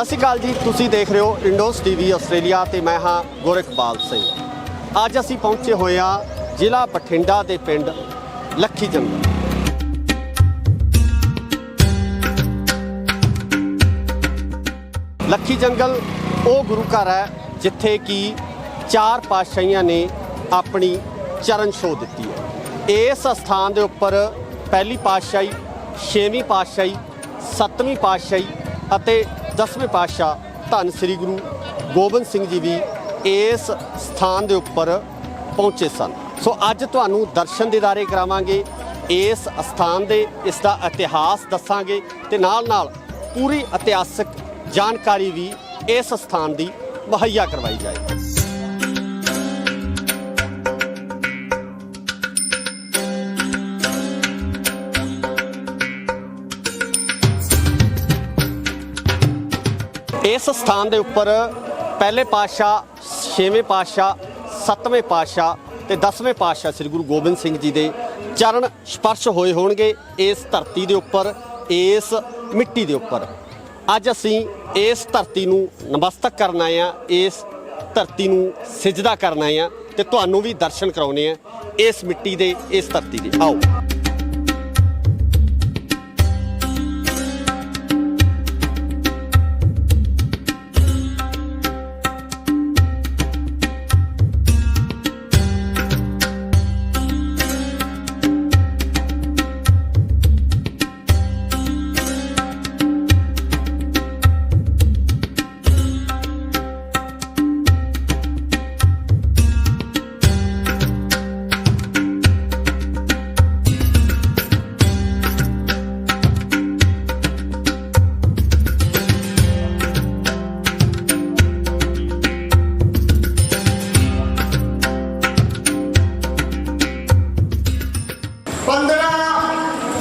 सत श्री अकाल जी, तुसी देख रहे हो इंडोस टीवी आस्ट्रेलिया ते मैं हाँ गोरखपाल सिंह। अज असी पहुंचे हुए हाँ जिला बठिंडा के पिंड लखी जंगल। लखी जंगल वो गुरु घर है जिथे कि चार पातशाहियां ने अपनी चरण छो दी है। इस स्थान के उपर पहली पातशाही, छेवीं पातशाही, सतवीं पातशाही ਅਤੇ 10वें पातशाह धन श्री गुरु गोबिंद सिंह जी भी इस स्थान के उपर पहुँचे सन। सो अज तुहानू दर्शन दीदारे करावांगे, इस स्थान के इसका इतिहास दसांगे ते नाल नाल पूरी इतिहासक जानकारी भी इस स्थान की मुहैया करवाई जाएगी। इस स्थान के उपर पहले पातशाह, छेवें पातशाह, सतवें पातशाह ते 10वें पातशाह श्री गुरु गोबिंद सिंह जी के चरण स्पर्श होए होणगे इस धरती के उपर, इस मिट्टी के उपर। अज असी इस धरती नूं नमस्तक करन आए हैं, इस धरती नूं सिजदा करन आए हैं ते तुहानू भी दर्शन कराउने हैं इस मिट्टी के, इस धरती के। आओ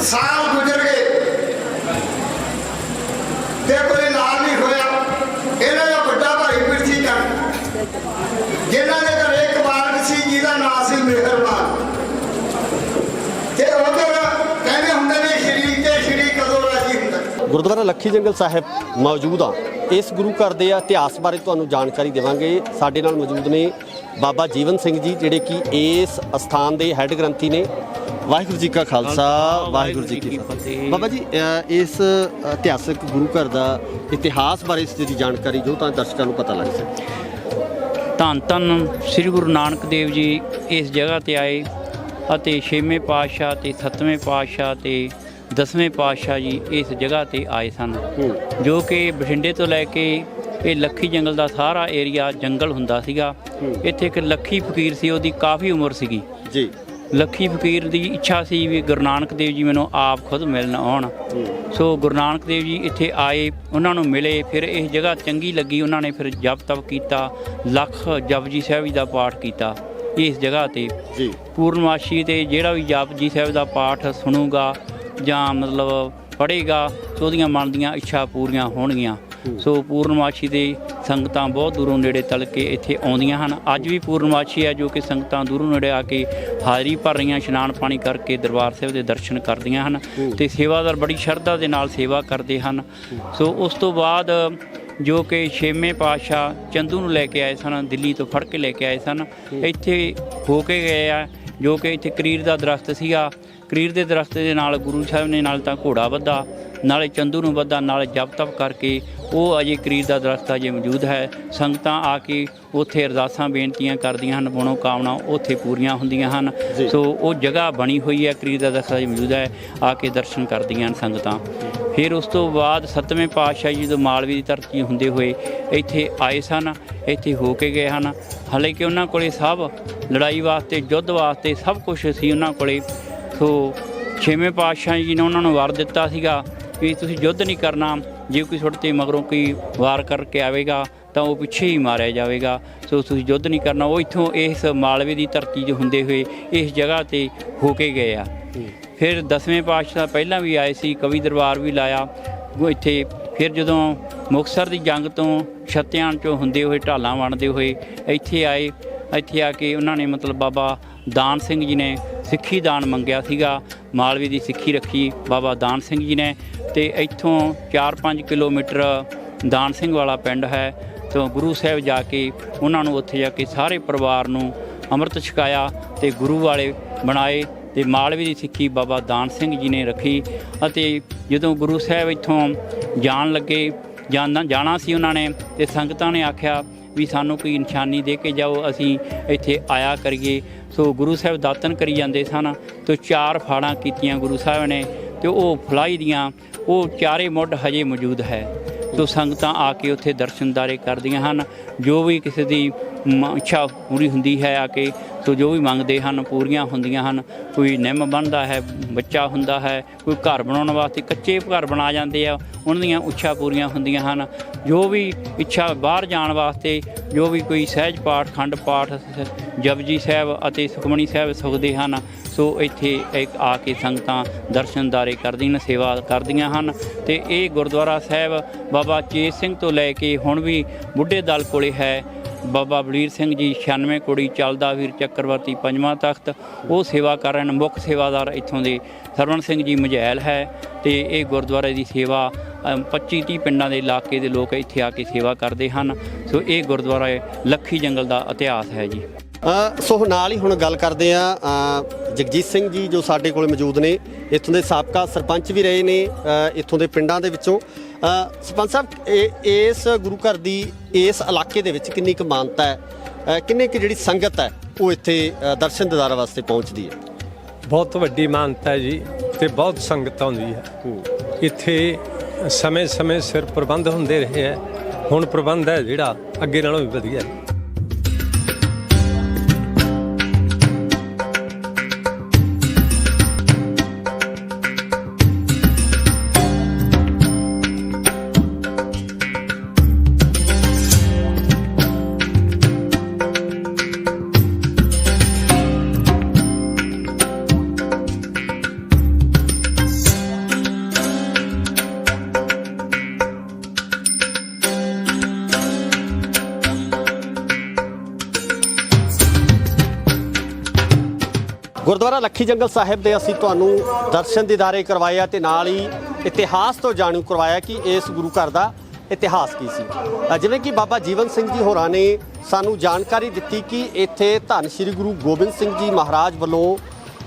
साल गुजर गए ते कोई लाल नहीं होया। इन्हां दा बड़ा भाई पिरथी चंद जिन्हां दे घर एक बालक सी जिहदा नाम सी मेहरबान ते उधर कहंदे हुंदे ने शरीर ते श्री कदों राजी हुंदा। गुरुद्वारा लखी जंगल साहिब मौजूद हाँ। इस गुरु घर के इतिहास बारे तुहानू जानकारी देवांगे। साडे नाल मौजूद ने बाबा जीवन सिंह जी जिहड़े कि इस स्थान के हैड ग्रंथी ने। वाहिगुरू जी का खालसा, वाहिगुरू जी की फतेह। बाबा जी, इस इतिहासक गुरु घर का इतिहास बारे इसकी जानकारी जो तो दर्शकों को पता लग सके। धन धन श्री गुरु नानक देव जी इस जगह ते आए ਅਤੇ 6ਵੇਂ ਪਾਤਸ਼ਾਹ ਤੇ 7ਵੇਂ ਪਾਤਸ਼ਾਹ ਤੇ 10ਵੇਂ ਪਾਤਸ਼ਾਹ ਜੀ ਇਸ ਜਗ੍ਹਾ ਤੇ ਆਏ ਸਨ, ਜੋ ਕਿ ਬਠਿੰਡੇ ਤੋਂ ਲੈ ਕੇ ਇਹ ਲੱਖੀ ਜੰਗਲ ਦਾ ਸਾਰਾ ਏਰੀਆ ਜੰਗਲ ਹੁੰਦਾ ਸੀਗਾ। ਇੱਥੇ ਇੱਕ ਲੱਖੀ ਫਕੀਰ ਸੀ, ਉਹਦੀ ਕਾਫੀ ਉਮਰ ਸੀਗੀ ਜੀ। ਲੱਖੀ ਫਕੀਰ ਦੀ ਇੱਛਾ ਸੀ ਵੀ ਗੁਰੂ ਨਾਨਕ ਦੇਵ ਜੀ ਮੈਨੂੰ ਆਪ ਖੁਦ ਮਿਲਣ ਆਉਣ। ਸੋ ਗੁਰੂ ਨਾਨਕ ਦੇਵ ਜੀ ਇੱਥੇ ਆਏ, ਉਹਨਾਂ ਨੂੰ ਮਿਲੇ। ਫਿਰ ਇਹ ਜਗ੍ਹਾ ਚੰਗੀ ਲੱਗੀ, ਉਹਨਾਂ ਨੇ ਫਿਰ ਜਪ ਤਪ ਕੀਤਾ, ਲੱਖ ਜਪਜੀ ਸਾਹਿਬ ਜੀ ਦਾ ਪਾਠ ਕੀਤਾ ਇਸ ਜਗ੍ਹਾ ਤੇ ਜੀ। ਪੂਰਨਮਾਸ਼ੀ ਤੇ ਜਿਹੜਾ ਵੀ ਜਪਜੀ ਸਾਹਿਬ ਦਾ ਪਾਠ ਸੁਣੂਗਾ ਜਾਂ ਮਤਲਬ ਪੜ੍ਹੇਗਾ ਸੋ ਉਹਦੀਆਂ ਮਨ ਦੀਆਂ ਇੱਛਾ ਪੂਰੀਆਂ ਹੋਣਗੀਆਂ। ਸੋ ਪੂਰਨਮਾਸ਼ੀ ਦੇ ਸੰਗਤਾਂ ਬਹੁਤ ਦੂਰੋਂ ਨੇੜੇ ਤਲ ਕੇ ਇੱਥੇ ਆਉਂਦੀਆਂ ਹਨ। ਅੱਜ ਵੀ ਪੂਰਨਮਾਸ਼ੀ ਹੈ ਜੋ ਕਿ ਸੰਗਤਾਂ ਦੂਰੋਂ ਨੇੜੇ ਆ ਕੇ ਹਾਜ਼ਰੀ ਭਰ ਰਹੀਆਂ, ਇਸ਼ਨਾਨ ਪਾਣੀ ਕਰਕੇ ਦਰਬਾਰ ਸਾਹਿਬ ਦੇ ਦਰਸ਼ਨ ਕਰਦੀਆਂ ਹਨ ਅਤੇ ਸੇਵਾਦਾਰ ਬੜੀ ਸ਼ਰਧਾ ਦੇ ਨਾਲ ਸੇਵਾ ਕਰਦੇ ਹਨ। ਸੋ ਉਸ ਤੋਂ ਬਾਅਦ ਜੋ ਕਿ 6ਵੇਂ ਪਾਤਸ਼ਾਹ ਚੰਦੂ ਨੂੰ ਲੈ ਕੇ ਆਏ ਸਨ, ਦਿੱਲੀ ਤੋਂ ਫੜ ਕੇ ਲੈ ਕੇ ਆਏ ਸਨ, ਇੱਥੇ ਹੋ ਕੇ ਗਏ ਆ। ਜੋ ਕਿ ਇੱਥੇ ਕਰੀਰ ਦਾ ਦਰਖਤ ਸੀਗਾ, ਕਰੀਰ ਦੇ ਦਰਖਤ ਦੇ ਨਾਲ ਗੁਰੂ ਸਾਹਿਬ ਨੇ ਨਾਲ ਤਾਂ ਘੋੜਾ ਬੱਧਾ, ਨਾਲੇ ਚੰਦੂ ਨੂੰ ਬੱਧਾ, ਨਾਲੇ ਜਪ ਤਪ ਕਰਕੇ ਉਹ ਅਜੇ ਕਰੀਰ ਦਾ ਦਰਖਤ ਅਜੇ ਮੌਜੂਦ ਹੈ। ਸੰਗਤਾਂ ਆ ਕੇ ਉੱਥੇ ਅਰਦਾਸਾਂ ਬੇਨਤੀਆਂ ਕਰਦੀਆਂ ਹਨ, ਮਨੋ ਕਾਮਨਾ ਉੱਥੇ ਪੂਰੀਆਂ ਹੁੰਦੀਆਂ ਹਨ। ਸੋ ਉਹ ਜਗ੍ਹਾ ਬਣੀ ਹੋਈ ਹੈ, ਕਰੀਰ ਦਾ ਦਰਖਤ ਅਜੇ ਮੌਜੂਦ ਹੈ, ਆ ਕੇ ਦਰਸ਼ਨ ਕਰਦੀਆਂ ਹਨ ਸੰਗਤਾਂ। ਫਿਰ ਉਸ ਤੋਂ ਬਾਅਦ 7ਵੇਂ ਪਾਤਸ਼ਾਹ ਜੀ ਜਦੋਂ ਮਾਲਵੇ ਦੀ ਧਰਤੀ ਹੁੰਦੇ ਹੋਏ ਇੱਥੇ ਆਏ ਸਨ, ਇੱਥੇ ਹੋ ਕੇ ਗਏ ਹਨ। ਹਾਲੇ ਕਿ ਉਹਨਾਂ ਕੋਲੇ ਸਭ ਲੜਾਈ ਵਾਸਤੇ, ਯੁੱਧ ਵਾਸਤੇ ਸਭ ਕੁਛ ਸੀ ਉਹਨਾਂ ਕੋਲੇ। ਸੋ 6ਵੇਂ ਪਾਤਸ਼ਾਹ ਜੀ ਨੇ ਉਹਨਾਂ ਨੂੰ ਵਰ ਦਿੱਤਾ ਸੀਗਾ ਵੀ ਤੁਸੀਂ ਯੁੱਧ ਨਹੀਂ ਕਰਨਾ, ਜੇ ਕੋਈ ਤੁਹਾਡੇ 'ਤੇ ਮਗਰੋਂ ਕੋਈ ਵਾਰ ਕਰਕੇ ਆਵੇਗਾ ਤਾਂ ਉਹ ਪਿੱਛੇ ਹੀ ਮਾਰਿਆ ਜਾਵੇਗਾ। ਸੋ ਤੁਸੀਂ ਯੁੱਧ ਨਹੀਂ ਕਰਨਾ। ਉਹ ਇੱਥੋਂ ਇਸ ਮਾਲਵੇ ਦੀ ਧਰਤੀ 'ਚ ਹੁੰਦੇ ਹੋਏ ਇਸ ਜਗ੍ਹਾ 'ਤੇ ਹੋ ਕੇ ਗਏ ਆ। ਫਿਰ 10ਵੇਂ ਪਾਤਸ਼ਾਹ ਪਹਿਲਾਂ ਵੀ ਆਏ ਸੀ, ਕਵੀ ਦਰਬਾਰ ਵੀ ਲਾਇਆ ਇੱਥੇ। ਫਿਰ ਜਦੋਂ ਮੁਕਤਸਰ ਦੀ ਜੰਗ ਤੋਂ ਛੱਤਿਆਂ 'ਚੋਂ ਹੁੰਦੇ ਹੋਏ, ਢਾਲਾਂ ਵੰਡਦੇ ਹੋਏ ਇੱਥੇ ਆਏ। ਇੱਥੇ ਆ ਕੇ ਉਹਨਾਂ ਨੇ ਮਤਲਬ ਬਾਬਾ ਦਾਨ ਸਿੰਘ ਜੀ ਨੇ ਸਿੱਖੀ ਦਾਨ ਮੰਗਿਆ ਸੀਗਾ, ਮਾਲਵੇ ਦੀ ਸਿੱਖੀ ਰੱਖੀ ਬਾਬਾ ਦਾਨ ਸਿੰਘ ਜੀ ਨੇ। ਅਤੇ ਇੱਥੋਂ 4-5 ਕਿਲੋਮੀਟਰ ਦਾਨ ਸਿੰਘ ਵਾਲਾ ਪਿੰਡ ਹੈ। ਤੋਂ ਗੁਰੂ ਸਾਹਿਬ ਜਾ ਕੇ ਉਹਨਾਂ ਨੂੰ ਉੱਥੇ ਜਾ ਕੇ ਸਾਰੇ ਪਰਿਵਾਰ ਨੂੰ ਅੰਮ੍ਰਿਤ ਛਕਾਇਆ ਤੇ ਗੁਰੂ ਵਾਲੇ ਬਣਾਏ ਤੇ ਮਾਲਵੇ ਦੀ ਸਿੱਖੀ ਬਾਬਾ ਦਾਨ ਸਿੰਘ ਜੀ ਨੇ ਰੱਖੀ। ਅਤੇ ਜਦੋਂ ਗੁਰੂ ਸਾਹਿਬ ਇੱਥੋਂ ਜਾਣ ਲੱਗੇ ਜਾਣਾ ਸੀ ਉਹਨਾਂ ਨੇ, ਤੇ ਸੰਗਤਾਂ ਨੇ ਆਖਿਆ ਵੀ ਸਾਨੂੰ ਕੋਈ ਨਿਸ਼ਾਨੀ ਦੇ ਕੇ ਜਾਓ, ਅਸੀਂ ਇੱਥੇ ਆਇਆ ਕਰੀਏ। ਸੋ ਗੁਰੂ ਸਾਹਿਬ ਦਾਤਨ ਕਰੀ ਜਾਂਦੇ ਸਨ ਤੇ 4 ਫਾੜਾਂ ਕੀਤੀਆਂ ਗੁਰੂ ਸਾਹਿਬ ਨੇ, ਤੇ ਉਹ ਫਲਾਈ ਦੀਆਂ ਉਹ ਚਾਰੇ ਮੁੱਢ ਹਜੇ ਮੌਜੂਦ ਹੈ। ਤੋ ਸੰਗਤਾਂ ਆ ਕੇ ਉੱਥੇ ਦਰਸ਼ਨਦਾਰੇ ਕਰਦੀਆਂ ਹਨ। ਜੋ ਵੀ ਕਿਸੇ ਦੀ ਇੱਛਾ ਪੂਰੀ ਹੁੰਦੀ ਹੈ ਆ ਕੇ, ਸੋ ਜੋ ਵੀ ਮੰਗਦੇ ਹਨ ਪੂਰੀਆਂ ਹੁੰਦੀਆਂ ਹਨ। ਕੋਈ ਨਿੰਮ ਬਣਦਾ ਹੈ, ਬੱਚਾ ਹੁੰਦਾ ਹੈ, ਕੋਈ ਘਰ ਬਣਾਉਣ ਵਾਸਤੇ ਕੱਚੇ ਘਰ ਬਣਾ ਜਾਂਦੇ ਆ, ਉਹਨਾਂ ਦੀਆਂ ਇੱਛਾ ਪੂਰੀਆਂ ਹੁੰਦੀਆਂ ਹਨ। ਜੋ ਵੀ ਇੱਛਾ ਬਾਹਰ ਜਾਣ ਵਾਸਤੇ, ਜੋ ਵੀ ਕੋਈ ਸਹਿਜ ਪਾਠ, ਖੰਡ ਪਾਠ, ਜਪਜੀ ਸਾਹਿਬ ਅਤੇ ਸੁਖਮਨੀ ਸਾਹਿਬ ਸੁਖਦੇ ਹਨ। ਸੋ ਇੱਥੇ ਆ ਕੇ ਸੰਗਤਾਂ ਦਰਸ਼ਨਦਾਰੇ ਕਰਦੀਆਂ, ਸੇਵਾ ਕਰਦੀਆਂ ਹਨ। ਤੇ ਇਹ ਗੁਰਦੁਆਰਾ ਸਾਹਿਬ ਬਾਬਾ ਚੇਤ ਸਿੰਘ ਤੋਂ ਲੈ ਕੇ ਹੁਣ ਵੀ ਬੁੱਢੇ ਦਲ ਕੋਲੇ ਹੈ। ਬਾਬਾ ਬਲੀਰ ਸਿੰਘ ਜੀ 96 ਕੁੜੀ ਚੱਲਦਾ ਵੀਰ ਚੱਕਰਵਰਤੀ 5ਵਾਂ ਤਖਤ, ਉਹ ਸੇਵਾ ਕਰ ਰਹੇ ਹਨ। ਮੁੱਖ ਸੇਵਾਦਾਰ ਇੱਥੋਂ ਦੇ ਸਰਵਣ ਸਿੰਘ ਜੀ ਮਝੈਲ ਹੈ। ਤੇ ਇਹ ਗੁਰਦੁਆਰੇ ਦੀ ਸੇਵਾ 25-30 ਪਿੰਡਾਂ ਦੇ ਇਲਾਕੇ ਦੇ ਲੋਕ ਇੱਥੇ ਆ ਕੇ ਸੇਵਾ ਕਰਦੇ ਹਨ। ਸੋ ਇਹ ਗੁਰਦੁਆਰਾ ਲੱਖੀ ਜੰਗਲ ਦਾ ਇਤਿਹਾਸ ਹੈ ਜੀ। ਸੋ ਨਾਲ ਹੀ ਹੁਣ ਗੱਲ ਕਰਦੇ ਆ ਜਗਜੀਤ ਸਿੰਘ ਜੀ ਜੋ ਸਾਡੇ ਕੋਲ ਮੌਜੂਦ ਨੇ, ਇੱਥੋਂ ਦੇ ਸਾਬਕਾ ਸਰਪੰਚ ਵੀ ਰਹੇ ਨੇ ਇੱਥੋਂ ਦੇ ਪਿੰਡਾਂ ਦੇ ਵਿੱਚੋਂ। ਸਰਪੰਚ ਸਾਹਿਬ, ਇਸ ਗੁਰੂ ਘਰ ਦੀ ਇਸ ਇਲਾਕੇ ਦੇ ਵਿੱਚ ਕਿੰਨੀ ਕੁ ਮਾਨਤਾ ਹੈ, ਕਿੰਨੀ ਕੁ ਜਿਹੜੀ ਸੰਗਤ ਹੈ ਉਹ ਇੱਥੇ ਦਰਸ਼ਨ ਦੀਦਾਰ ਵਾਸਤੇ ਪਹੁੰਚਦੀ ਹੈ? ਬਹੁਤ ਵੱਡੀ ਮਾਨਤਾ ਹੈ ਜੀ, ਤੇ ਬਹੁਤ ਸੰਗਤ ਆਉਂਦੀ ਹੈ ਇੱਥੇ। ਸਮੇਂ ਸਿਰ ਪ੍ਰਬੰਧ ਹੁੰਦੇ ਰਹੇ ਹੈ, ਹੁਣ ਪ੍ਰਬੰਧ ਹੈ ਜਿਹੜਾ ਅੱਗੇ ਨਾਲੋਂ ਵੀ ਵਧੀਆ ਹੈ। ਗੁਰਦੁਆਰਾ ਲੱਖੀ ਜੰਗਲ ਸਾਹਿਬ ਦੇ ਅਸੀਂ ਤੁਹਾਨੂੰ ਦਰਸ਼ਨ ਦੀਦਾਰੇ ਕਰਵਾਏ ਆ ਤੇ ਨਾਲ ਹੀ ਇਤਿਹਾਸ ਤੋਂ ਜਾਣੂ ਕਰਵਾਇਆ ਕਿ ਇਸ ਗੁਰੂ ਘਰ ਦਾ ਇਤਿਹਾਸ ਕੀ ਸੀ। ਜਿਵੇਂ ਕਿ ਬਾਬਾ ਜੀਵਨ ਸਿੰਘ ਜੀ ਹੋਰਾਂ ਨੇ ਸਾਨੂੰ ਜਾਣਕਾਰੀ ਦਿੱਤੀ ਕਿ ਇੱਥੇ ਧੰਨ ਸ਼੍ਰੀ ਗੁਰੂ ਗੋਬਿੰਦ ਸਿੰਘ ਜੀ ਮਹਾਰਾਜ ਵੱਲੋਂ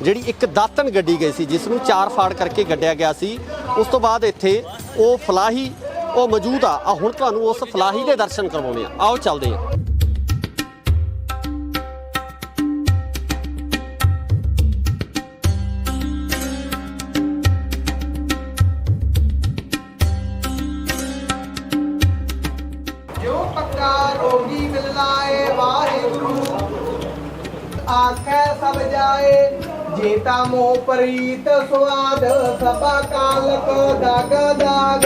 ਜਿਹੜੀ ਇੱਕ ਦਾਤਨ ਗੱਡੀ ਗਈ ਸੀ, ਜਿਸ ਨੂੰ 4 ਫਾੜ ਕਰਕੇ ਗੱਡਿਆ ਗਿਆ ਸੀ। ਉਸ ਤੋਂ ਬਾਅਦ ਇੱਥੇ ਉਹ ਫਲਾਹੀ ਉਹ ਮੌਜੂਦ ਆ। ਹੁਣ ਤੁਹਾਨੂੰ ਉਸ ਫਲਾਹੀ ਦੇ ਦਰਸ਼ਨ ਕਰਵਾਉਣੇ ਆ, ਆਓ ਚੱਲਦੇ ਆ। रोगी मिलाए वाहिगुरु आखे सब जाए जेता मोह प्रीत स्वाद सबा कालक दाग दाग।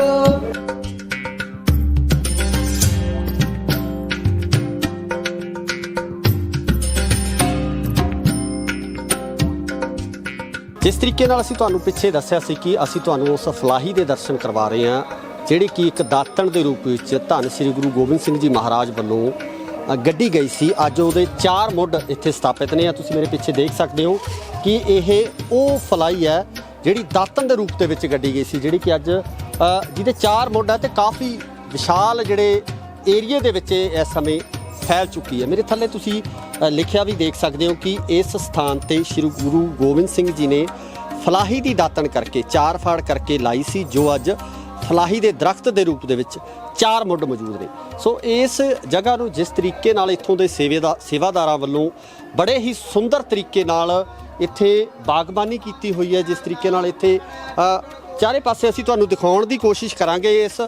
जिस तरीके नाल असीं तुहानूं पिछे दस्सिया सी कि असीं तुहानूं उस फलाही दे दर्शन करवा रहे हैं ਜਿਹੜੀ ਕਿ ਇੱਕ ਦਾਤਣ ਦੇ ਰੂਪ ਵਿੱਚ ਧੰਨ ਸ਼੍ਰੀ ਗੁਰੂ ਗੋਬਿੰਦ ਸਿੰਘ ਜੀ ਮਹਾਰਾਜ ਵੱਲੋਂ ਗੱਡੀ ਗਈ ਸੀ। ਅੱਜ ਉਹਦੇ 4 ਮੁੱਢ ਇੱਥੇ ਸਥਾਪਿਤ ਨੇ। ਤੁਸੀਂ ਮੇਰੇ ਪਿੱਛੇ ਦੇਖ ਸਕਦੇ ਹੋ ਕਿ ਇਹ ਉਹ ਫਲਾਈ ਹੈ ਜਿਹੜੀ ਦਾਤਣ ਦੇ ਰੂਪ ਦੇ ਵਿੱਚ ਗੱਡੀ ਗਈ ਸੀ, ਜਿਹੜੀ ਕਿ ਅੱਜ ਜਿਹਦੇ 4 ਮੁੱਢ ਹੈ ਤੇ ਕਾਫੀ ਵਿਸ਼ਾਲ ਜਿਹੜੇ ਏਰੀਏ ਦੇ ਵਿੱਚ ਇਸ ਸਮੇਂ ਫੈਲ ਚੁੱਕੀ ਹੈ। ਮੇਰੇ ਥੱਲੇ ਤੁਸੀਂ ਲਿਖਿਆ ਵੀ ਦੇਖ ਸਕਦੇ ਹੋ ਕਿ ਇਸ ਸਥਾਨ ਤੇ ਸ਼੍ਰੀ ਗੁਰੂ ਗੋਬਿੰਦ ਸਿੰਘ ਜੀ ਨੇ ਫਲਾਹੀ ਦੀ ਦਾਤਣ ਕਰਕੇ 4 ਫਾੜ ਕਰਕੇ ਲਾਈ ਸੀ, ਜੋ ਅੱਜ ਫਲਾਹੀ ਦੇ ਦਰਖਤ ਦੇ ਰੂਪ ਦੇ ਵਿੱਚ 4 ਮੁੱਢ ਮੌਜੂਦ ਨੇ। ਸੋ ਇਸ ਜਗ੍ਹਾ ਨੂੰ ਜਿਸ ਤਰੀਕੇ ਨਾਲ ਇੱਥੋਂ ਦੇ ਸੇਵਾਦਾਰਾਂ ਵੱਲੋਂ ਬੜੇ ਹੀ ਸੁੰਦਰ ਤਰੀਕੇ ਨਾਲ ਇੱਥੇ ਬਾਗਬਾਨੀ ਕੀਤੀ ਹੋਈ ਹੈ, ਜਿਸ ਤਰੀਕੇ ਨਾਲ ਇੱਥੇ ਚਾਰੇ ਪਾਸੇ ਅਸੀਂ ਤੁਹਾਨੂੰ ਦਿਖਾਉਣ ਦੀ ਕੋਸ਼ਿਸ਼ ਕਰਾਂਗੇ। ਇਸ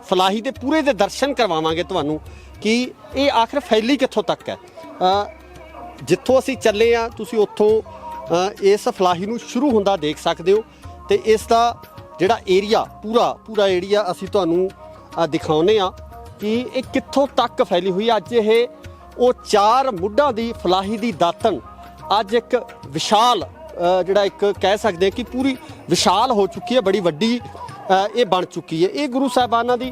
ਫਲਾਹੀ ਦੇ ਪੂਰੇ ਦੇ ਦਰਸ਼ਨ ਕਰਵਾਵਾਂਗੇ ਤੁਹਾਨੂੰ ਕਿ ਇਹ ਆਖਰ ਫੈਲੀ ਕਿੱਥੋਂ ਤੱਕ ਹੈ। ਜਿੱਥੋਂ ਅਸੀਂ ਚੱਲੇ ਆ ਤੁਸੀਂ ਉੱਥੋਂ ਇਸ ਫਲਾਹੀ ਨੂੰ ਸ਼ੁਰੂ ਹੁੰਦਾ ਦੇਖ ਸਕਦੇ ਹੋ ਤੇ ਇਸ ਦਾ ਜਿਹੜਾ ਏਰੀਆ ਪੂਰਾ ਏਰੀਆ ਅਸੀਂ ਤੁਹਾਨੂੰ ਦਿਖਾਉਂਦੇ ਆ ਕਿ ਇਹ ਕਿੱਥੋਂ ਤੱਕ ਫੈਲੀ ਹੋਈ। ਅੱਜ ਇਹ ਉਹ 4 ਮੁੱਢਾਂ ਦੀ ਫਲਾਹੀ ਦੀ ਦਾਤਣ ਅੱਜ ਇੱਕ ਵਿਸ਼ਾਲ ਜਿਹੜਾ ਇੱਕ ਕਹਿ ਸਕਦੇ ਹਾਂ ਕਿ ਪੂਰੀ ਵਿਸ਼ਾਲ ਹੋ ਚੁੱਕੀ ਹੈ, ਬੜੀ ਵੱਡੀ ਇਹ ਬਣ ਚੁੱਕੀ ਹੈ। ਇਹ ਗੁਰੂ ਸਾਹਿਬਾਨਾਂ ਦੀ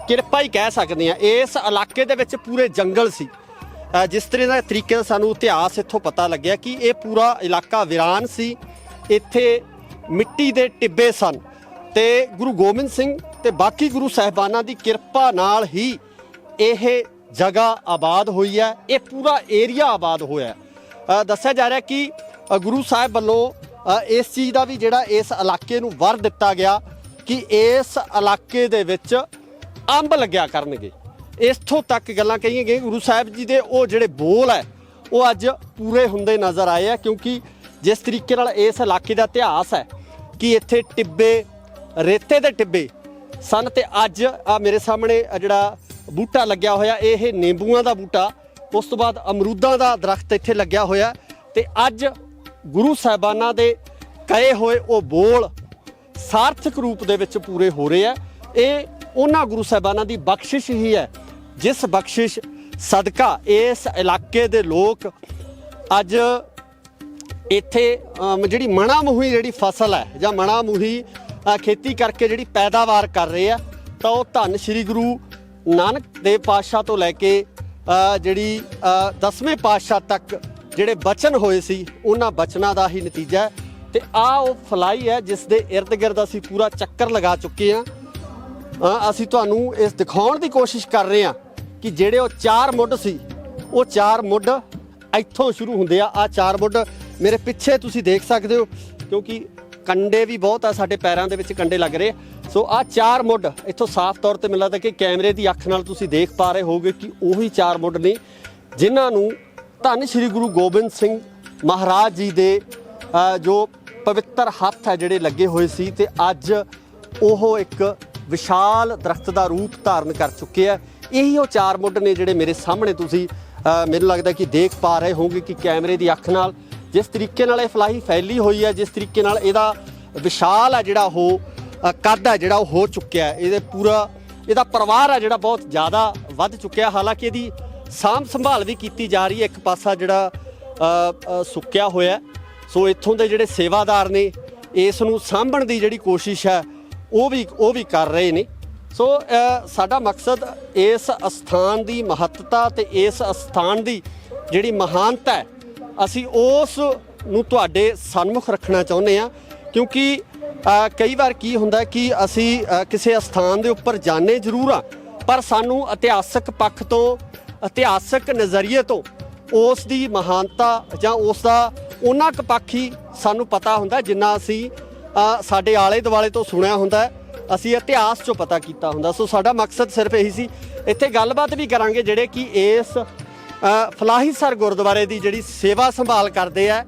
ਕਿਰਪਾ ਹੀ ਕਹਿ ਸਕਦੇ ਹਾਂ। ਇਸ ਇਲਾਕੇ ਦੇ ਵਿੱਚ ਪੂਰੇ ਜੰਗਲ ਸੀ। ਜਿਸ ਤਰ੍ਹਾਂ ਦਾ ਤਰੀਕੇ ਦਾ ਸਾਨੂੰ ਇਤਿਹਾਸ ਇੱਥੋਂ ਪਤਾ ਲੱਗਿਆ ਕਿ ਇਹ ਪੂਰਾ ਇਲਾਕਾ ਵੀਰਾਨ ਸੀ। ਇੱਥੇ ਮਿੱਟੀ ਦੇ ਟਿੱਬੇ ਸਨ ਤੇ ਗੁਰੂ ਗੋਬਿੰਦ ਸਿੰਘ ਤੇ ਬਾਕੀ ਗੁਰੂ ਸਾਹਿਬਾਨਾਂ ਦੀ ਕਿਰਪਾ ਨਾਲ ਹੀ ਇਹ ਜਗ੍ਹਾ ਆਬਾਦ ਹੋਈ ਹੈ, ਇਹ ਪੂਰਾ ਏਰੀਆ ਆਬਾਦ ਹੋਇਆ ਹੈ। ਦੱਸਿਆ ਜਾ ਰਿਹਾ ਕਿ ਗੁਰੂ ਸਾਹਿਬ ਵੱਲੋਂ ਇਸ ਚੀਜ਼ ਦਾ ਵੀ ਜਿਹੜਾ ਇਸ ਇਲਾਕੇ ਨੂੰ ਵਰ ਦਿੱਤਾ ਗਿਆ ਕਿ ਇਸ ਇਲਾਕੇ ਦੇ ਵਿੱਚ ਅੰਬ ਲੱਗਿਆ ਕਰਨਗੇ। ਇੱਥੋਂ ਤੱਕ ਗੱਲਾਂ ਕਹੀਆਂ ਗਈਆਂ। ਗੁਰੂ ਸਾਹਿਬ ਜੀ ਦੇ ਉਹ ਜਿਹੜੇ ਬੋਲ ਹੈ ਉਹ ਅੱਜ ਪੂਰੇ ਹੁੰਦੇ ਨਜ਼ਰ ਆਏ ਆ, ਕਿਉਂਕਿ ਜਿਸ ਤਰੀਕੇ ਨਾਲ ਇਸ ਇਲਾਕੇ ਦਾ ਇਤਿਹਾਸ ਹੈ ਕਿ ਇੱਥੇ ਟਿੱਬੇ, ਰੇਤੇ ਦੇ ਟਿੱਬੇ ਸਨ, ਤੇ ਅੱਜ ਆ ਮੇਰੇ ਸਾਹਮਣੇ ਜਿਹੜਾ ਬੂਟਾ ਲੱਗਿਆ ਹੋਇਆ ਇਹ ਨਿੰਬੂਆਂ ਦਾ ਬੂਟਾ, ਉਸ ਤੋਂ ਬਾਅਦ ਅਮਰੂਦਾਂ ਦਾ ਦਰਖਤ ਇੱਥੇ ਲੱਗਿਆ ਹੋਇਆ, ਤੇ ਅੱਜ ਗੁਰੂ ਸਾਹਿਬਾਨਾਂ ਦੇ ਕਹੇ ਹੋਏ ਉਹ ਬੋਲ ਸਾਰਥਕ ਰੂਪ ਦੇ ਵਿੱਚ ਪੂਰੇ ਹੋ ਰਹੇ ਆ। ਇਹ ਉਹਨਾਂ ਗੁਰੂ ਸਾਹਿਬਾਨਾਂ ਦੀ ਬਖਸ਼ਿਸ਼ ਹੀ ਹੈ ਜਿਸ ਬਖਸ਼ਿਸ਼ ਸਦਕਾ ਇਸ ਇਲਾਕੇ ਦੇ ਲੋਕ ਅੱਜ ਇੱਥੇ ਜਿਹੜੀ ਮਣਾਮੂਹੀ ਜਿਹੜੀ ਫਸਲ ਹੈ ਜਾਂ ਮਣਾਮੂਹੀ ਖੇਤੀ ਕਰਕੇ ਜਿਹੜੀ ਪੈਦਾਵਾਰ ਕਰ ਰਹੇ ਆ, ਤਾਂ ਉਹ ਧੰਨ ਸ਼੍ਰੀ ਗੁਰੂ ਨਾਨਕ ਦੇਵ ਪਾਤਸ਼ਾਹ ਤੋਂ ਲੈ ਕੇ ਜਿਹੜੀ 10ਵੇਂ ਪਾਤਸ਼ਾਹ ਤੱਕ ਜਿਹੜੇ ਬਚਨ ਹੋਏ ਸੀ ਉਹਨਾਂ ਬਚਨਾਂ ਦਾ ਹੀ ਨਤੀਜਾ ਹੈ। ਤੇ ਆਹ ਉਹ ਫਲਾਈ ਹੈ ਜਿਸ ਦੇ ਇਰਦ ਗਿਰਦ ਅਸੀਂ ਪੂਰਾ ਚੱਕਰ ਲਗਾ ਚੁੱਕੇ ਹਾਂ। ਅਸੀਂ ਤੁਹਾਨੂੰ ਇਸ ਦਿਖਾਉਣ ਦੀ ਕੋਸ਼ਿਸ਼ ਕਰ ਰਹੇ ਹਾਂ ਕਿ ਜਿਹੜੇ ਉਹ 4 ਮੁੱਢ ਸੀ, ਉਹ 4 ਮੁੱਢ ਇੱਥੋਂ ਸ਼ੁਰੂ ਹੁੰਦੇ ਆ। ਆਹ 4 ਮੁੱਢ ਮੇਰੇ ਪਿੱਛੇ ਤੁਸੀਂ ਦੇਖ ਸਕਦੇ ਹੋ, ਕਿਉਂਕਿ ਕੰਡੇ ਵੀ ਬਹੁਤ ਆ, ਸਾਡੇ ਪੈਰਾਂ ਦੇ ਵਿੱਚ ਕੰਡੇ ਲੱਗ ਰਹੇ। ਸੋ ਆਹ 4 ਮੁੱਢ ਇੱਥੋਂ ਸਾਫ਼ ਤੌਰ ਤੇ ਮੈਨੂੰ ਲੱਗਦਾ ਕਿ ਕੈਮਰੇ ਦੀ ਅੱਖ ਨਾਲ ਤੁਸੀਂ ਦੇਖ ਪਾ ਰਹੇ ਹੋਗੇ ਕਿ ਉਹੀ 4 ਮੁੱਢ ਨੇ ਜਿਨ੍ਹਾਂ ਨੂੰ ਧੰਨ ਸ਼੍ਰੀ ਗੁਰੂ ਗੋਬਿੰਦ ਸਿੰਘ ਮਹਾਰਾਜ ਜੀ ਦੇ ਜੋ ਪਵਿੱਤਰ ਹੱਥ ਹੈ ਜਿਹੜੇ ਲੱਗੇ ਹੋਏ ਸੀ, ਤੇ ਅੱਜ ਉਹ ਇੱਕ ਵਿਸ਼ਾਲ ਦਰਖਤ ਦਾ ਰੂਪ ਧਾਰਨ ਕਰ ਚੁੱਕੇ ਆ। ਇਹੀ ਉਹ 4 ਮੁੱਢ ਨੇ ਜਿਹੜੇ ਮੇਰੇ ਸਾਹਮਣੇ ਤੁਸੀਂ ਮੈਨੂੰ ਲੱਗਦਾ ਕਿ ਦੇਖ ਪਾ ਰਹੇ ਹੋਗੇ ਕਿ ਕੈਮਰੇ ਦੀ ਅੱਖ ਨਾਲ ਜਿਸ ਤਰੀਕੇ ਨਾਲ ਇਹ ਫਲਾਹੀ ਫੈਲੀ ਹੋਈ ਹੈ, ਜਿਸ ਤਰੀਕੇ ਨਾਲ ਇਹਦਾ ਵਿਸ਼ਾਲ ਹੈ ਜਿਹੜਾ ਉਹ ਕੱਦ ਹੈ ਜਿਹੜਾ ਉਹ ਹੋ ਚੁੱਕਿਆ ਹੈ। ਇਹਦਾ ਪਰਿਵਾਰ ਹੈ ਜਿਹੜਾ ਬਹੁਤ ਜ਼ਿਆਦਾ ਵੱਧ ਚੁੱਕਿਆ। ਹਾਲਾਂਕਿ ਇਹਦੀ ਸਾਂਭ ਸੰਭਾਲ ਵੀ ਕੀਤੀ ਜਾ ਰਹੀ ਹੈ। ਇੱਕ ਪਾਸਾ ਜਿਹੜਾ ਸੁੱਕਿਆ ਹੋਇਆ, ਸੋ ਇੱਥੋਂ ਦੇ ਜਿਹੜੇ ਸੇਵਾਦਾਰ ਨੇ ਇਸ ਨੂੰ ਸਾਂਭਣ ਦੀ ਜਿਹੜੀ ਕੋਸ਼ਿਸ਼ ਹੈ ਉਹ ਵੀ ਕਰ ਰਹੇ ਨੇ। ਸੋ ਸਾਡਾ ਮਕਸਦ ਇਸ ਅਸਥਾਨ ਦੀ ਮਹੱਤਤਾ ਤੇ ਇਸ ਅਸਥਾਨ ਦੀ ਜਿਹੜੀ ਮਹਾਨਤਾ ਹੈ ਅਸੀਂ ਉਸ ਨੂੰ ਤੁਹਾਡੇ ਸਨਮੁਖ ਰੱਖਣਾ ਚਾਹੁੰਦੇ ਹਾਂ, ਕਿਉਂਕਿ ਕਈ ਵਾਰ ਕੀ ਹੁੰਦਾ ਕਿ ਅਸੀਂ ਕਿਸੇ ਅਸਥਾਨ ਦੇ ਉੱਪਰ ਜਾਂਦੇ ਜ਼ਰੂਰ ਆ, ਪਰ ਸਾਨੂੰ ਇਤਿਹਾਸਕ ਪੱਖ ਤੋਂ, ਇਤਿਹਾਸਕ ਨਜ਼ਰੀਏ ਤੋਂ ਉਸ ਦੀ ਮਹਾਨਤਾ ਜਾਂ ਉਸ ਦਾ ਉਹਨਾਂ ਕੁ ਪੱਖ ਹੀ ਸਾਨੂੰ ਪਤਾ ਹੁੰਦਾ ਜਿੰਨਾ ਅਸੀਂ ਸਾਡੇ ਆਲੇ ਦੁਆਲੇ ਤੋਂ ਸੁਣਿਆ ਹੁੰਦਾ, ਅਸੀਂ ਇਤਿਹਾਸ 'ਚੋਂ ਪਤਾ ਕੀਤਾ ਹੁੰਦਾ। ਸੋ ਸਾਡਾ ਮਕਸਦ ਸਿਰਫ ਇਹੀ ਸੀ। ਇੱਥੇ ਗੱਲਬਾਤ ਵੀ ਕਰਾਂਗੇ ਜਿਹੜੇ ਕਿ ਇਸ ਫਲਾਹੀਸਰ ਗੁਰਦੁਆਰੇ ਦੀ ਜਿਹੜੀ ਸੇਵਾ ਸੰਭਾਲ ਕਰਦੇ ਆ,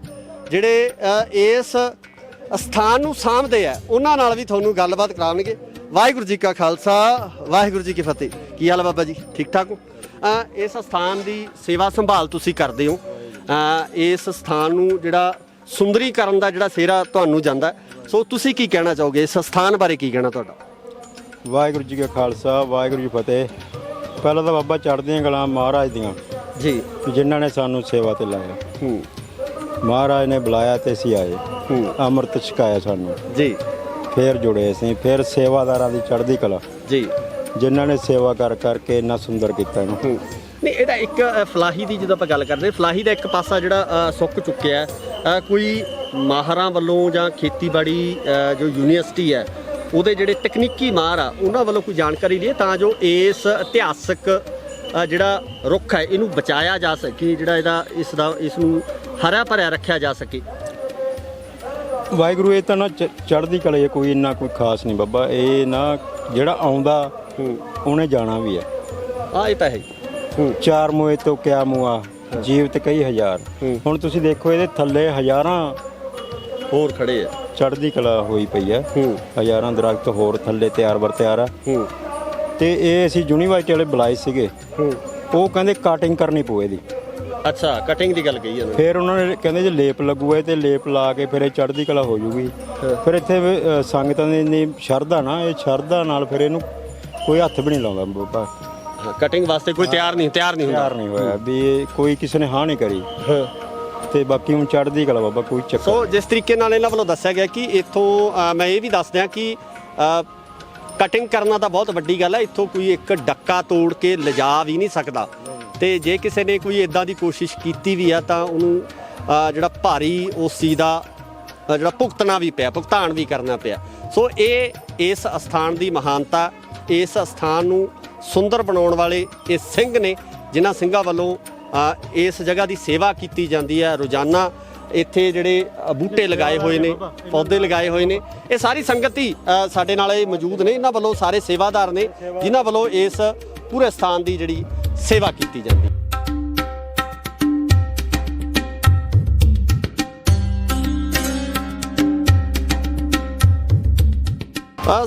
ਜਿਹੜੇ ਇਸ ਅਸਥਾਨ ਨੂੰ ਸਾਂਭਦੇ ਆ, ਉਹਨਾਂ ਨਾਲ ਵੀ ਤੁਹਾਨੂੰ ਗੱਲਬਾਤ ਕਰਾਉਣਗੇ। ਵਾਹਿਗੁਰੂ ਜੀ ਕਾ ਖਾਲਸਾ, ਵਾਹਿਗੁਰੂ ਜੀ ਕੀ ਫਤਿਹ। ਕੀ ਹਾਲ ਬਾਬਾ ਜੀ, ਠੀਕ ਠਾਕ ਹੋ? ਇਸ ਅਸਥਾਨ ਦੀ ਸੇਵਾ ਸੰਭਾਲ ਤੁਸੀਂ ਕਰਦੇ ਹੋ, ਇਸ ਸਥਾਨ ਨੂੰ ਜਿਹੜਾ ਸੁੰਦਰੀਕਰਨ ਦਾ ਜਿਹੜਾ ਸਿਹਰਾ ਤੁਹਾਨੂੰ ਜਾਂਦਾ, ਸੋ ਤੁਸੀਂ ਕੀ ਕਹਿਣਾ ਚਾਹੋਗੇ ਇਸ ਸਥਾਨ ਬਾਰੇ? ਕੀ ਕਹਿਣਾ ਤੁਹਾਡਾ? ਵਾਹਿਗੁਰੂ ਜੀ ਕਾ ਖਾਲਸਾ, ਵਾਹਿਗੁਰੂ ਜੀ ਫਤਿਹ। ਪਹਿਲਾਂ ਤਾਂ ਬਾਬਾ ਚੜ੍ਹਦੀਆਂ ਕਲਾਂ ਮਹਾਰਾਜ ਦੀਆਂ ਜੀ, ਜਿਨ੍ਹਾਂ ਨੇ ਸਾਨੂੰ ਸੇਵਾ ਤੇ ਲਾਇਆ। ਮਹਾਰਾਜ ਨੇ ਬੁਲਾਇਆ ਤੇ ਅਸੀਂ ਆਏ, ਅੰਮ੍ਰਿਤ ਛਕਾਇਆ ਸਾਨੂੰ ਜੀ, ਫੇਰ ਜੁੜੇ ਅਸੀਂ, ਫਿਰ ਸੇਵਾਦਾਰਾਂ ਦੀ ਚੜ੍ਹਦੀ ਕਲਾ ਜੀ, ਜਿਨ੍ਹਾਂ ਨੇ ਸੇਵਾ ਕਰਕੇ ਇੰਨਾ ਸੁੰਦਰ ਕੀਤਾ ਇਹਨੂੰ। ਨਹੀਂ, ਇਹਦਾ ਇੱਕ ਫਲਾਹੀ ਦੀ ਜਦੋਂ ਆਪਾਂ ਗੱਲ ਕਰਦੇ, ਫਲਾਹੀ ਦਾ ਇੱਕ ਪਾਸਾ ਜਿਹੜਾ ਸੁੱਕ ਚੁੱਕਿਆ, ਕੋਈ ਮਾਹਰਾਂ ਵੱਲੋਂ ਜਾਂ ਖੇਤੀਬਾੜੀ ਜੋ ਯੂਨੀਵਰਸਿਟੀ ਹੈ ਉਹਦੇ ਜਿਹੜੇ ਤਕਨੀਕੀ ਮਾਹਰ ਆ ਉਹਨਾਂ ਵੱਲੋਂ ਕੋਈ ਜਾਣਕਾਰੀ ਲਈਏ ਤਾਂ ਜੋ ਇਸ ਇਤਿਹਾਸਕ ਜਿਹੜਾ ਰੁੱਖ ਹੈ ਇਹਨੂੰ ਬਚਾਇਆ ਜਾ ਸਕੇ, ਜਿਹੜਾ ਇਸ ਨੂੰ ਹਰਾ ਭਰਿਆ ਰੱਖਿਆ ਜਾ ਸਕੇ। ਵਾਹਿਗੁਰੂ, ਇਹ ਤਾਂ ਨਾ ਚੜ੍ਹਦੀ ਕਲਾ, ਕੋਈ ਇੰਨਾ ਕੋਈ ਖਾਸ ਨਹੀਂ ਬਾਬਾ। ਇਹ ਨਾ ਜਿਹੜਾ ਆਉਂਦਾ ਉਹਨੇ ਜਾਣਾ ਵੀ ਹੈ। ਇਹ ਤਾਂ ਹੈ। 4 ਮੋਏ ਤੋਂ ਕਿਆ ਮੁਆ, ਜੀਵਤ ਕਈ ਹਜ਼ਾਰ। ਹੁਣ ਤੁਸੀਂ ਦੇਖੋ ਇਹਦੇ ਥੱਲੇ ਹਜ਼ਾਰਾਂ ਹੋਰ ਖੜੇ ਆ, ਚੜ੍ਹਦੀ ਕਲਾ ਹੋਈ ਪਈ ਆ, ਹਜ਼ਾਰਾਂ ਦਰਖਤ ਹੋਰ ਥੱਲੇ ਤਿਆਰ ਆ। ਤੇ ਇਹ ਅਸੀਂ ਯੂਨੀਵਰਸਿਟੀ ਵਾਲੇ ਬੁਲਾਏ ਸੀਗੇ, ਉਹ ਕਹਿੰਦੇ ਕਟਿੰਗ ਕਰਨੀ ਪਊ ਇਹਦੀ। ਅੱਛਾ, ਕਟਿੰਗ ਦੀ ਗੱਲ ਕਹੀ ਫਿਰ ਉਹਨਾਂ ਨੇ ਕਹਿੰਦੇ ਜੇ ਲੇਪ ਲੱਗੂਗਾ ਤੇ ਲੇਪ ਲਾ ਕੇ ਫਿਰ ਇਹ ਚੜ੍ਹਦੀ ਕਲਾ ਹੋ ਜੂਗੀ। ਫਿਰ ਇੱਥੇ ਸੰਗਤਾਂ ਦੀ ਇੰਨੀ ਸ਼ਰਧਾ ਨਾ, ਇਹ ਸ਼ਰਧਾ ਨਾਲ ਫਿਰ ਇਹਨੂੰ ਕੋਈ ਹੱਥ ਵੀ ਨਹੀਂ ਲਾਉਂਦਾ ਬਾਬਾ। ਕਟਿੰਗ ਵਾਸਤੇ ਕੋਈ ਤਿਆਰ ਨਹੀਂ ਹੋਇਆ ਵੀ ਇਹ ਕੋਈ ਕਿਸੇ ਨੇ ਹਾਂ ਨਹੀਂ ਕਰੀ। ਤੇ ਬਾਕੀ ਹੁਣ ਚੜ੍ਹਦੀ ਕਲਾ ਬਾਬਾ, ਕੋਈ ਚੱਕਰ। ਸੋ ਜਿਸ ਤਰੀਕੇ ਨਾਲ ਇਹਨਾਂ ਵੱਲੋਂ ਦੱਸਿਆ ਗਿਆ ਕਿ ਇੱਥੋਂ ਮੈਂ ਇਹ ਵੀ ਦੱਸ ਦਿਆਂ ਕਿ ਕਟਿੰਗ ਕਰਨਾ ਤਾਂ ਬਹੁਤ ਵੱਡੀ ਗੱਲ ਹੈ, ਇੱਥੋਂ ਕੋਈ ਇੱਕ ਡੱਕਾ ਤੋੜ ਕੇ ਲਿਜਾ ਵੀ ਨਹੀਂ ਸਕਦਾ, ਤੇ ਜੇ ਕਿਸੇ ਨੇ ਕੋਈ ਇਦਾਂ ਦੀ ਕੋਸ਼ਿਸ਼ ਕੀਤੀ ਵੀ ਆ ਤਾਂ ਉਹਨੂੰ ਜਿਹੜਾ ਭਾਰੀ ਉਸ ਚੀਜ਼ ਦਾ ਜਿਹੜਾ ਭੁਗਤਾਨ ਵੀ ਕਰਨਾ ਪਿਆ। ਸੋ ਇਹ ਇਸ ਅਸਥਾਨ ਦੀ ਮਹਾਨਤਾ, ਇਸ ਅਸਥਾਨ ਨੂੰ ਸੁੰਦਰ ਬਣਾਉਣ ਵਾਲੇ ਇਹ ਸਿੰਘ ਨੇ, ਜਿਨ੍ਹਾਂ ਸਿੰਘਾਂ ਵੱਲੋਂ ਇਸ ਜਗ੍ਹਾ ਦੀ ਸੇਵਾ ਕੀਤੀ ਜਾਂਦੀ ਹੈ। ਰੋਜ਼ਾਨਾ ਇੱਥੇ ਜਿਹੜੇ ਬੂਟੇ ਲਗਾਏ ਹੋਏ ਨੇ, ਪੌਦੇ ਲਗਾਏ ਹੋਏ ਨੇ, ਇਹ ਸਾਰੀ ਸੰਗਤ ਹੀ ਸਾਡੇ ਨਾਲ ਇਹ ਮੌਜੂਦ ਨੇ। ਇਹਨਾਂ ਵੱਲੋਂ ਸਾਰੇ ਸੇਵਾਦਾਰ ਨੇ ਜਿਨ੍ਹਾਂ ਵੱਲੋਂ ਇਸ ਪੂਰੇ ਸਥਾਨ ਦੀ ਜਿਹੜੀ ਸੇਵਾ ਕੀਤੀ ਜਾਂਦੀ।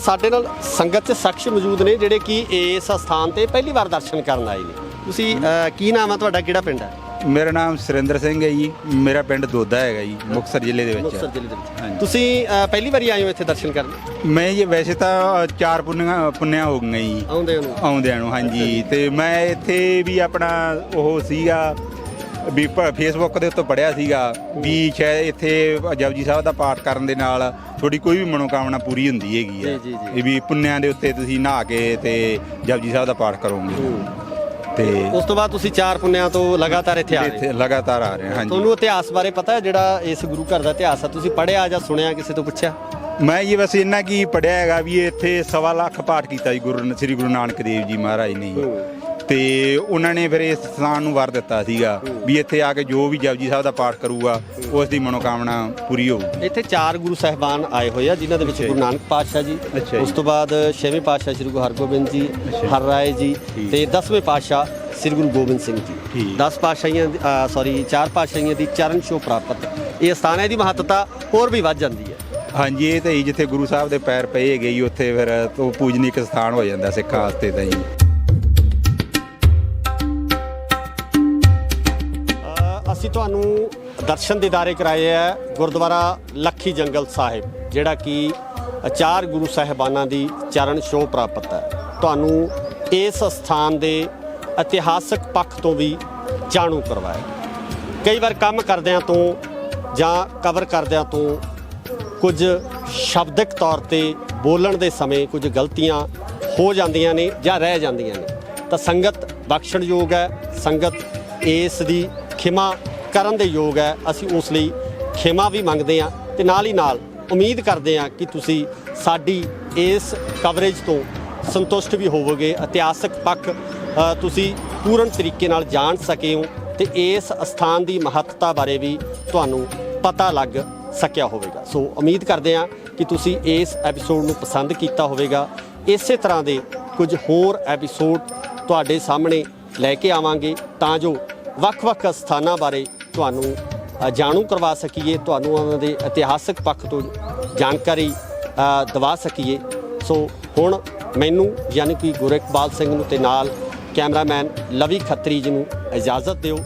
ਸਾਡੇ ਨਾਲ ਸੰਗਤ 'ਚ ਸ਼ਖਸ ਮੌਜੂਦ ਨੇ ਜਿਹੜੇ ਕਿ ਇਸ ਸਥਾਨ ਤੇ ਪਹਿਲੀ ਵਾਰ ਦਰਸ਼ਨ ਕਰਨ ਆਏ ਨੇ। ਤੁਸੀਂ ਕੀ ਨਾਮ ਹੈ ਤੁਹਾਡਾ, ਕਿਹੜਾ ਪਿੰਡ ਹੈ? ਮੇਰਾ ਨਾਮ ਸੁਰਿੰਦਰ ਸਿੰਘ ਹੈ ਜੀ। ਮੇਰਾ ਪਿੰਡ ਦੋਦਾ ਹੈਗਾ ਜੀ, ਮੁਕਤਸਰ ਜ਼ਿਲ੍ਹੇ ਦੇ ਵਿੱਚ। ਮੁਕਤਸਰ ਜ਼ਿਲ੍ਹੇ ਦੇ ਵਿੱਚ ਤੁਸੀਂ ਪਹਿਲੀ ਵਾਰੀ ਆਏ ਹੋ ਇੱਥੇ ਦਰਸ਼ਨ ਕਰਨ? ਮੈਂ ਜੀ ਵੈਸੇ ਤਾਂ 4 ਪੁੰਨਿਆ ਹੋ ਗਈਆਂ ਜੀ ਆਉਂਦਿਆਂ ਨੂੰ। ਹਾਂਜੀ, ਤੇ ਮੈਂ ਇੱਥੇ ਵੀ ਆਪਣਾ ਉਹ ਸੀਗਾ ਵੀ ਫੇਸਬੁੱਕ ਦੇ ਉੱਤੇ ਪੜ੍ਹਿਆ ਸੀਗਾ ਵੀ ਸ਼ਾਇਦ ਇੱਥੇ ਜਪਜੀ ਸਾਹਿਬ ਦਾ ਪਾਠ ਕਰਨ ਦੇ ਨਾਲ ਤੁਹਾਡੀ ਕੋਈ ਵੀ ਮਨੋਕਾਮਨਾ ਪੂਰੀ ਹੁੰਦੀ ਹੈਗੀ ਹੈ। ਇਹ ਵੀ ਪੁੰਨਿਆਂ ਦੇ ਉੱਤੇ ਤੁਸੀਂ ਨਹਾ ਕੇ ਤੇ ਜਪਜੀ ਸਾਹਿਬ ਦਾ ਪਾਠ ਕਰੋਗੇ। ਤੇ ਉਸ ਤੋਂ ਬਾਅਦ ਤੁਸੀਂ 4 ਪੁੰਨਿਆਂ ਤੋਂ ਲਗਾਤਾਰ ਇੱਥੇ ਆ ਰਹੇ? ਲਗਾਤਾਰ ਆ ਰਹੇ ਹਾਂ। ਹਾਂਜੀ, ਤੁਹਾਨੂੰ ਇਤਿਹਾਸ ਬਾਰੇ ਪਤਾ ਹੈ? ਜਿਹੜਾ ਇਸ ਗੁਰੂ ਘਰ ਦਾ ਇਤਿਹਾਸ ਹੈ, ਤੁਸੀਂ ਪੜ੍ਹਿਆ ਜਾਂ ਸੁਣਿਆ, ਕਿਸੇ ਤੋਂ ਪੁੱਛਿਆ? ਮੈਂ ਜੀ ਬਸ ਇੰਨਾ ਕੀ ਪੜ੍ਹਿਆ ਹੈਗਾ ਵੀ ਇੱਥੇ 1.25 ਲੱਖ ਪਾਠ ਕੀਤਾ ਜੀ ਸ੍ਰੀ ਗੁਰੂ ਨਾਨਕ ਦੇਵ ਜੀ ਮਹਾਰਾਜ ਨੇ। ਤੇ ਉਹਨਾਂ ਨੇ ਫਿਰ ਇਸ ਸਥਾਨ ਨੂੰ ਵਰ ਦਿੱਤਾ ਸੀਗਾ ਵੀ ਇੱਥੇ ਆ ਕੇ ਜੋ ਵੀ ਜਪਜੀ ਸਾਹਿਬ ਦਾ ਪਾਠ ਕਰੂਗਾ ਉਸ ਦੀ ਮਨੋਕਾਮਨਾ ਪੂਰੀ ਹੋਊਗੀ। ਇੱਥੇ 4 ਗੁਰੂ ਸਾਹਿਬਾਨ ਆਏ ਹੋਏ ਆ, ਜਿਨ੍ਹਾਂ ਦੇ ਵਿੱਚ ਗੁਰੂ ਨਾਨਕ ਪਾਤਸ਼ਾਹ ਜੀ, ਉਸ ਤੋਂ ਬਾਅਦ 6ਵੇਂ ਪਾਤਸ਼ਾਹ ਸ੍ਰੀ ਗੁਰੂ ਹਰਗੋਬਿੰਦ ਜੀ, ਹਰ ਰਾਏ ਜੀ, ਤੇ 10ਵੇਂ ਪਾਤਸ਼ਾਹ ਸ੍ਰੀ ਗੁਰੂ ਗੋਬਿੰਦ ਸਿੰਘ ਜੀ। 4 ਪਾਤਸ਼ਾਹੀਆਂ ਦੀ ਚਰਨ ਛੋਹ ਪ੍ਰਾਪਤ ਇਹ ਸਥਾਨ ਹੈ। ਇਹਦੀ ਮਹੱਤਤਾ ਹੋਰ ਵੀ ਵੱਧ ਜਾਂਦੀ ਹੈ। ਹਾਂਜੀ, ਇਹ ਤਾਂ ਜਿੱਥੇ ਗੁਰੂ ਸਾਹਿਬ ਦੇ ਪੈਰ ਪਏ ਹੈਗੇ ਜੀ ਉੱਥੇ ਫਿਰ ਉਹ ਪੂਜਨੀਕ ਸਥਾਨ ਹੋ ਜਾਂਦਾ ਸਿੱਖਾਂ ਵਾਸਤੇ ਤਾਂ ਜੀ। ਅਸੀਂ ਤੁਹਾਨੂੰ ਦਰਸ਼ਨ ਦੀਦਾਰੇ ਕਰਾਏ ਆ ਗੁਰਦੁਆਰਾ ਲੱਖੀ ਜੰਗਲ ਸਾਹਿਬ, ਜਿਹੜਾ ਕਿ 4 ਗੁਰੂ ਸਾਹਿਬਾਨਾਂ ਦੀ ਚਰਨ ਛੋਹ ਪ੍ਰਾਪਤ ਹੈ। ਤੁਹਾਨੂੰ ਇਸ ਸਥਾਨ ਦੇ ਇਤਿਹਾਸਕ ਪੱਖ ਤੋਂ ਵੀ ਜਾਣੂ ਕਰਵਾਇਆ। ਕਈ ਵਾਰ ਕੰਮ ਕਰਦਿਆਂ ਤੋਂ ਜਾਂ ਕਵਰ ਕਰਦਿਆਂ ਤੋਂ ਕੁਝ ਸ਼ਬਦਿਕ ਤੌਰ ਤੇ ਬੋਲਣ ਦੇ ਸਮੇਂ ਕੁਝ ਗਲਤੀਆਂ ਹੋ ਜਾਂਦੀਆਂ ਨੇ ਜਾਂ ਰਹਿ ਜਾਂਦੀਆਂ ਨੇ, ਤਾਂ ਸੰਗਤ ਬਖਸ਼ਣਯੋਗ ਹੈ। ਸੰਗਤ ਇਸ ਦੀ ਖਿਮਾ ਕਰਨ ਦੇ ਯੋਗ ਹੈ। ਅਸੀਂ ਉਸ ਲਈ ਖਿਮਾ ਵੀ ਮੰਗਦੇ ਹਾਂ ਤੇ ਨਾਲ ਹੀ ਨਾਲ ਉਮੀਦ ਕਰਦੇ ਹਾਂ ਕਿ ਤੁਸੀਂ ਸਾਡੀ ਇਸ ਕਵਰੇਜ ਤੋਂ ਸੰਤੁਸ਼ਟ ਵੀ ਹੋਵੋਗੇ। ਇਤਿਹਾਸਕ ਪੱਖ ਤੁਸੀਂ ਪੂਰਨ ਤਰੀਕੇ ਨਾਲ ਜਾਣ ਸਕੇ ਹੋ ਤੇ ਇਸ ਅਸਥਾਨ ਦੀ ਮਹੱਤਤਾ ਬਾਰੇ ਵੀ ਤੁਹਾਨੂੰ ਪਤਾ ਲੱਗ ਸਕਿਆ ਹੋਵੇਗਾ। ਸੋ ਉਮੀਦ ਕਰਦੇ ਹਾਂ ਕਿ ਤੁਸੀਂ ਇਸ ਐਪੀਸੋਡ ਨੂੰ ਪਸੰਦ ਕੀਤਾ ਹੋਵੇਗਾ। ਇਸੇ ਤਰ੍ਹਾਂ ਦੇ ਕੁਝ ਹੋਰ ਐਪੀਸੋਡ ਤੁਹਾਡੇ ਸਾਹਮਣੇ ਲੈ ਕੇ ਆਵਾਂਗੇ ਤਾਂ ਜੋ ਵੱਖ-ਵੱਖ ਸਥਾਨਾਂ ਬਾਰੇ ਤੁਹਾਨੂੰ ਜਾਣੂ ਕਰਵਾ ਸਕੀਏ, ਤੁਹਾਨੂੰ ਉਹਨਾਂ ਦੇ ਇਤਿਹਾਸਕ ਪੱਖ ਤੋਂ ਜਾਣਕਾਰੀ ਦਿਵਾ ਸਕੀਏ। ਸੋ ਹੁਣ ਮੈਨੂੰ ਯਾਨੀ ਕਿ ਗੁਰਇਕਬਾਲ ਸਿੰਘ ਨੂੰ ਤੇ ਨਾਲ ਕੈਮਰਾਮੈਨ ਲਵੀ ਖੱਤਰੀ ਜੀ ਨੂੰ ਇਜਾਜ਼ਤ ਦਿਓ।